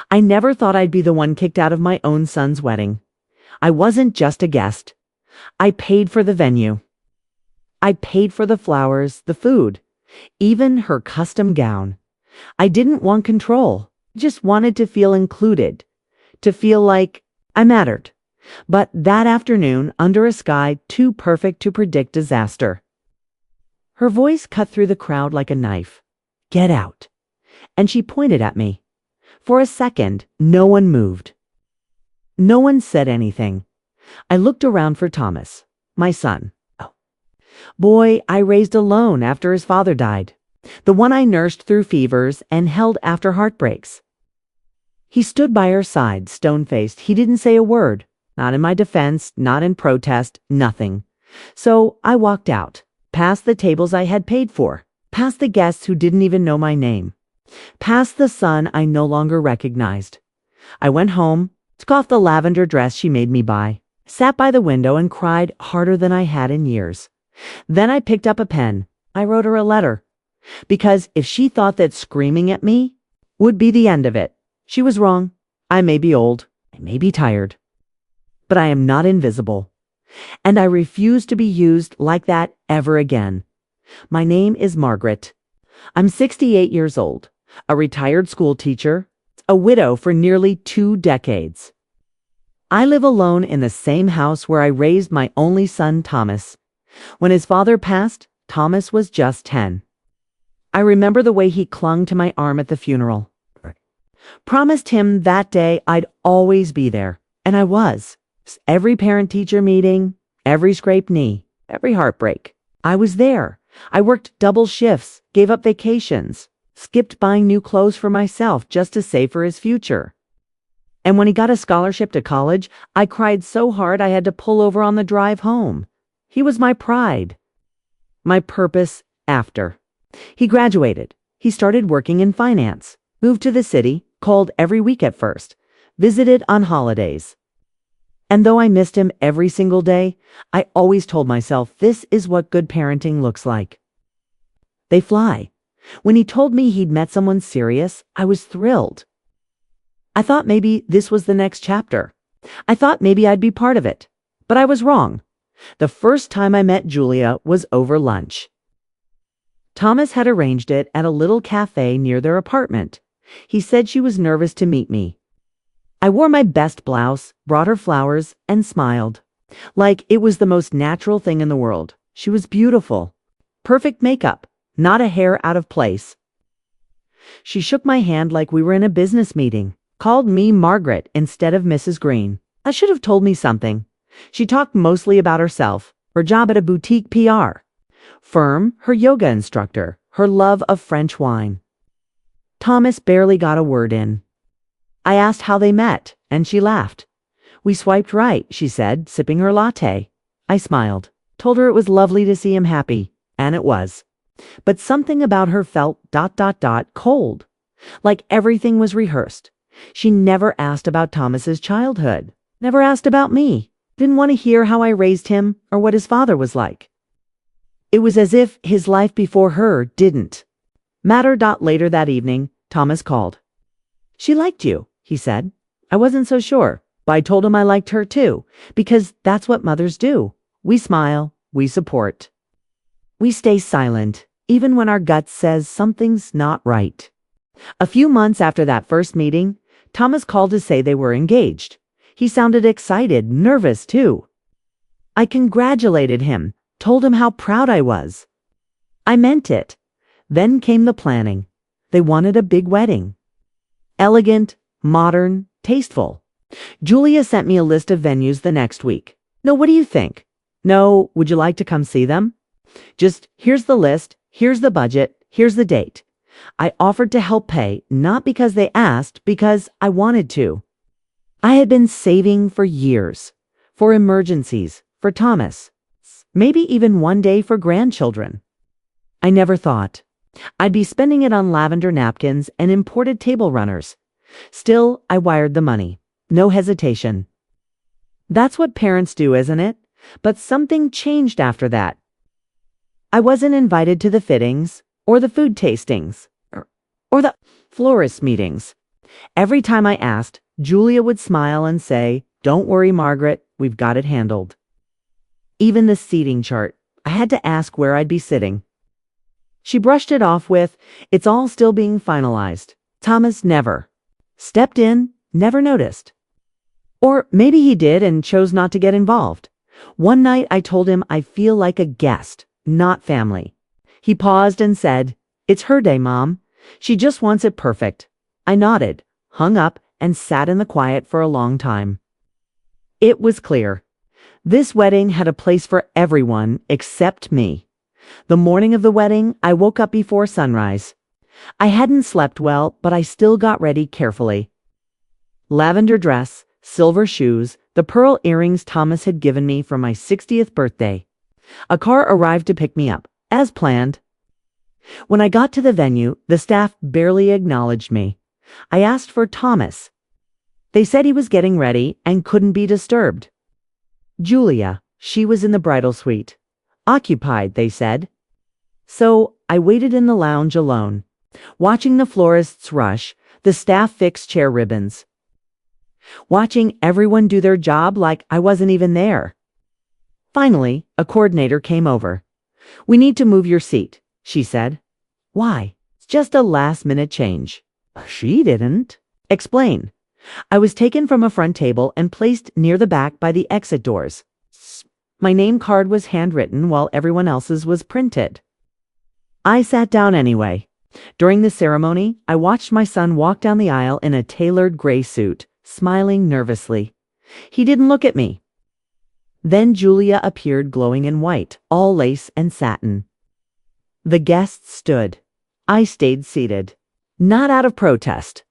I never thought I'd be the one kicked out of my own son's wedding. I wasn't just a guest. I paid for the venue. I paid for the flowers, the food, even her custom gown. I didn't want control, just wanted to feel included, to feel like I mattered. But that afternoon, under a sky too perfect to predict disaster, her voice cut through the crowd like a knife. "Get out." And she pointed at me. For a second, no one moved. No one said anything. I looked around for Thomas, my son. Oh, boy I raised alone after his father died. The one I nursed through fevers and held after heartbreaks. He stood by her side, stone-faced. He didn't say a word. Not in my defense, not in protest, nothing. So I walked out, past the tables I had paid for, past the guests who didn't even know my name, past the son I no longer recognized. I went home, took off the lavender dress she made me buy, sat by the window and cried harder than I had in years. Then I picked up a pen. I wrote her a letter. Because if she thought that screaming at me would be the end of it, she was wrong. I may be old, I may be tired, but I am not invisible. And I refuse to be used like that ever again. My name is Margaret. I'm 68 years old, a retired school teacher, a widow for nearly 2 decades. I live alone in the same house where I raised my only son, Thomas. When his father passed, Thomas was just 10. I remember the way he clung to my arm at the funeral. Promised him that day I'd always be there, and I was. Every parent-teacher meeting, every scraped knee, every heartbreak. I was there. I worked double shifts, gave up vacations, skipped buying new clothes for myself just to save for his future. And when he got a scholarship to college, I cried so hard I had to pull over on the drive home. He was my pride, my purpose after. He graduated. He started working in finance, moved to the city, called every week at first, visited on holidays. And though I missed him every single day, I always told myself this is what good parenting looks like. They fly. When he told me he'd met someone serious, I was thrilled. I thought maybe this was the next chapter. I thought maybe I'd be part of it. But I was wrong. The first time I met Julia was over lunch. Thomas had arranged it at a little cafe near their apartment. He said she was nervous to meet me. I wore my best blouse, brought her flowers, and smiled. Like it was the most natural thing in the world. She was beautiful. Perfect makeup, not a hair out of place. She shook my hand like we were in a business meeting, called me Margaret instead of Mrs. Green. That should have told me something. She talked mostly about herself, her job at a boutique PR firm, her yoga instructor, her love of French wine. Thomas barely got a word in. I asked how they met, and she laughed. "We swiped right," she said, sipping her latte. I smiled, told her it was lovely to see him happy, and it was. But something about her felt ... cold. Like everything was rehearsed. She never asked about Thomas's childhood, never asked about me, didn't want to hear how I raised him or what his father was like. It was as if his life before her didn't matter. Later that evening, Thomas called. "She liked you," he said. I wasn't so sure, but I told him I liked her too, because that's what mothers do. We smile, we support. We stay silent, even when our gut says something's not right. A few months after that first meeting, Thomas called to say they were engaged. He sounded excited, nervous too. I congratulated him, told him how proud I was. I meant it. Then came the planning. They wanted a big wedding. Elegant, modern, tasteful. Julia sent me a list of venues the next week. "No, what do you think? No, would you like to come see them? Just here's the list, here's the budget, here's the date." I offered to help pay, not because they asked, because I wanted to. I had been saving for years, for emergencies, for Thomas, maybe even one day for grandchildren. I never thought I'd be spending it on lavender napkins and imported table runners. Still, I wired the money. No hesitation. That's what parents do, isn't it? But something changed after that. I wasn't invited to the fittings, or the food tastings, or the florist meetings. Every time I asked, Julia would smile and say, "Don't worry, Margaret, we've got it handled." Even the seating chart, I had to ask where I'd be sitting. She brushed it off with, "It's all still being finalized." Thomas never stepped in, never noticed. Or maybe he did and chose not to get involved. One night I told him I feel like a guest, not family. He paused and said, "It's her day, Mom. She just wants it perfect." I nodded, hung up, and sat in the quiet for a long time. It was clear. This wedding had a place for everyone except me. The morning of the wedding, I woke up before sunrise. I hadn't slept well, but I still got ready carefully. Lavender dress, silver shoes, the pearl earrings Thomas had given me for my 60th birthday. A car arrived to pick me up, as planned. When I got to the venue, the staff barely acknowledged me. I asked for Thomas. They said he was getting ready and couldn't be disturbed. Julia, she was in the bridal suite. Occupied, they said. So I waited in the lounge alone, watching the florists rush, the staff fix chair ribbons, watching everyone do their job like I wasn't even there. Finally, a coordinator came over. "We need to move your seat," she said. "Why?" "It's just a last-minute change." She didn't explain. I was taken from a front table and placed near the back by the exit doors. My name card was handwritten while everyone else's was printed. I sat down anyway. During the ceremony, I watched my son walk down the aisle in a tailored gray suit, smiling nervously. He didn't look at me. Then Julia appeared glowing in white, all lace and satin. The guests stood. I stayed seated. Not out of protest,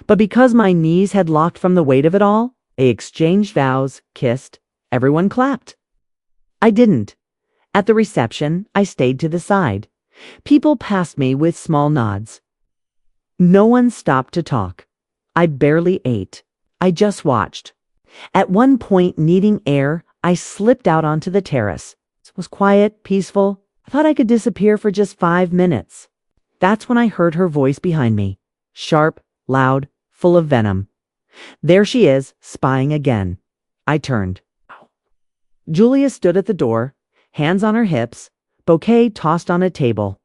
but because my knees had locked from the weight of it all. They exchanged vows, kissed, everyone clapped. I didn't. At the reception, I stayed to the side. People passed me with small nods. No one stopped to talk. I barely ate. I just watched. At one point, needing air, I slipped out onto the terrace. It was quiet, peaceful. I thought I could disappear for just 5 minutes. That's when I heard her voice behind me. Sharp, loud, full of venom. There she is, spying again. I turned. Julia stood at the door, hands on her hips, bouquet tossed on a table.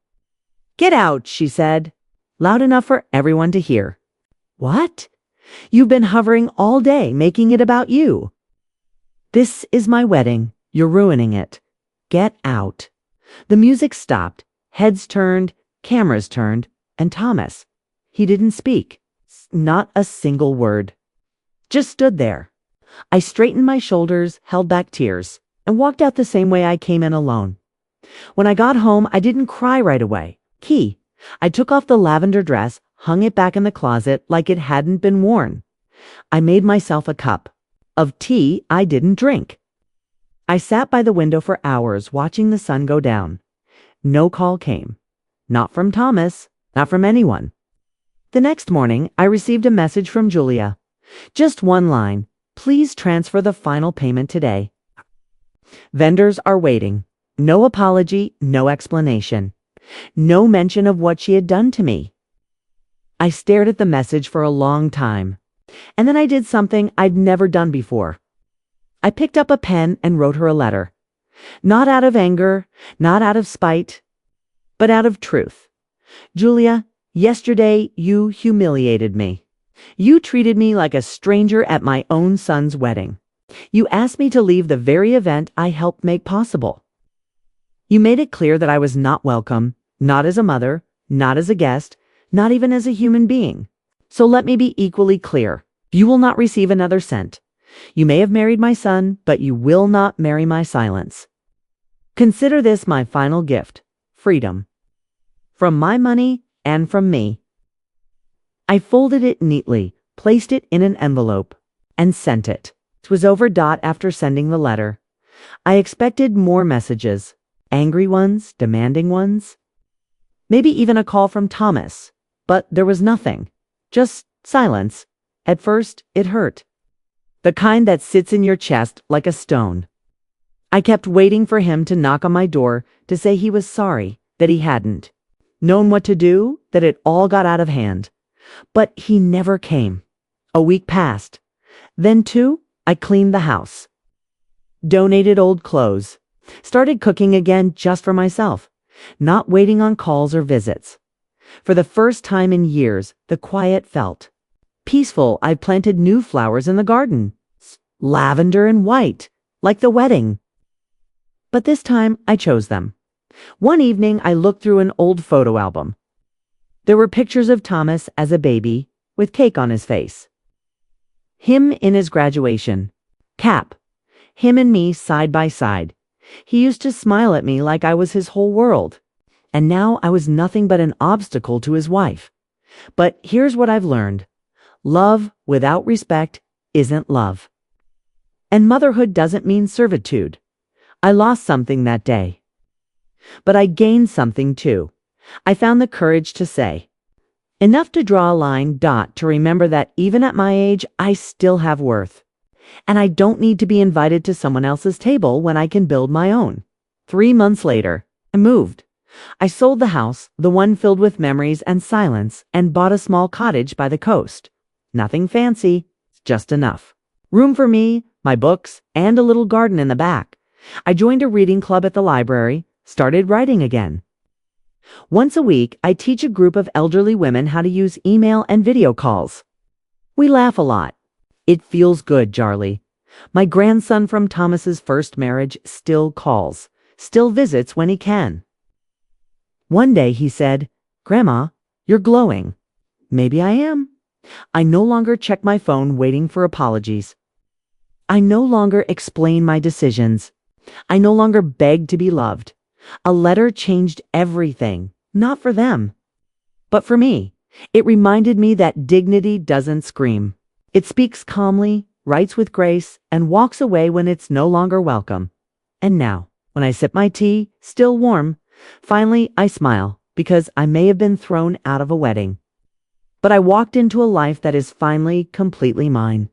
"Get out," she said, loud enough for everyone to hear. "What? You've been hovering all day, making it about you." "This is my wedding. You're ruining it. Get out." The music stopped. Heads turned, cameras turned, and Thomas. He didn't speak. Not a single word. Just stood there. I straightened my shoulders, held back tears, and walked out the same way I came in alone. When I got home, I didn't cry right away. I took off the lavender dress, hung it back in the closet like it hadn't been worn. I made myself a cup of tea I didn't drink. I sat by the window for hours watching the sun go down. No call came. Not from Thomas, not from anyone. The next morning, I received a message from Julia. Just one line. "Please transfer the final payment today. Vendors are waiting." No apology, no explanation. No mention of what she had done to me. I stared at the message for a long time. And then I did something I'd never done before. I picked up a pen and wrote her a letter. Not out of anger, not out of spite, but out of truth. "Julia, yesterday you humiliated me. You treated me like a stranger at my own son's wedding. You asked me to leave the very event I helped make possible. You made it clear that I was not welcome, not as a mother, not as a guest, not even as a human being. So let me be equally clear. You will not receive another cent. You may have married my son, but you will not marry my silence. Consider this my final gift, freedom. From my money and from me." I folded it neatly, placed it in an envelope, and sent it. It was over. After sending the letter, I expected more messages. Angry ones, demanding ones. Maybe even a call from Thomas. But there was nothing. Just silence. At first, it hurt. The kind that sits in your chest like a stone. I kept waiting for him to knock on my door to say he was sorry, that he hadn't known what to do, that it all got out of hand. But he never came. A week passed. Then, too, I cleaned the house, donated old clothes, started cooking again just for myself, not waiting on calls or visits. For the first time in years, the quiet felt peaceful. I planted new flowers in the garden, lavender and white, like the wedding. But this time I chose them. One evening I looked through an old photo album. There were pictures of Thomas as a baby with cake on his face. Him in his graduation cap. Him and me side by side. He used to smile at me like I was his whole world. And now I was nothing but an obstacle to his wife. But here's what I've learned. Love without respect isn't love. And motherhood doesn't mean servitude. I lost something that day. But I gained something too. I found the courage to say, enough to draw a line, to remember that even at my age, I still have worth. And I don't need to be invited to someone else's table when I can build my own. 3 months later, I moved. I sold the house, the one filled with memories and silence, and bought a small cottage by the coast. Nothing fancy, just enough. Room for me, my books, and a little garden in the back. I joined a reading club at the library, started writing again. Once a week, I teach a group of elderly women how to use email and video calls. We laugh a lot. It feels good, Jarly. My grandson from Thomas's first marriage still calls, still visits when he can. One day he said, "Grandma, you're glowing." Maybe I am. I no longer check my phone waiting for apologies. I no longer explain my decisions. I no longer beg to be loved. A letter changed everything, not for them, but for me. It reminded me that dignity doesn't scream. It speaks calmly, writes with grace, and walks away when it's no longer welcome. And now, when I sip my tea, still warm, finally I smile, because I may have been thrown out of a wedding. But I walked into a life that is finally completely mine.